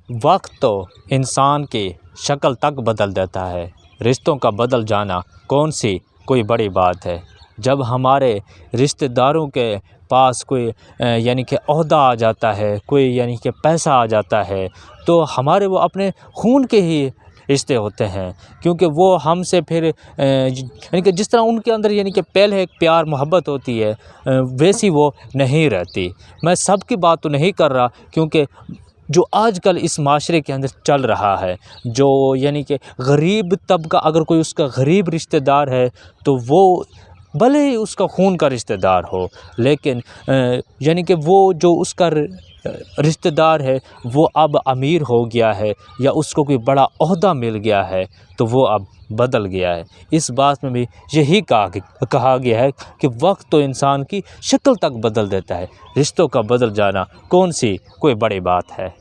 वक्त तो इंसान की शक्ल तक बदल देता है। रिश्तों का बदल जाना कौन सी कोई बड़ी बात है। जब हमारे रिश्तेदारों के पास कोई यानी कि ओहदा आ जाता है, कोई यानी कि पैसा आ जाता है, तो हमारे वो अपने खून के ही रिश्ते होते हैं, क्योंकि वो हमसे फिर यानी कि जिस तरह उनके अंदर यानी कि पहले एक प्यार मोहब्बत होती है, वैसी वो नहीं रहती। मैं सबकी बात तो नहीं कर रहा, क्योंकि जो आजकल इस माशरे के अंदर चल रहा है, जो यानी कि गरीब तबका, अगर कोई उसका गरीब रिश्तेदार है तो वो भले ही उसका खून का रिश्तेदार हो, लेकिन यानी कि वो जो उसका रिश्तेदार है वो अब अमीर हो गया है या उसको कोई बड़ा ओहदा मिल गया है, तो वो अब बदल गया है। इस बात में भी यही कहा गया है कि वक्त तो इंसान की शक्ल तक बदल देता है। रिश्तों का बदल जाना कौन सी कोई बड़ी बात है।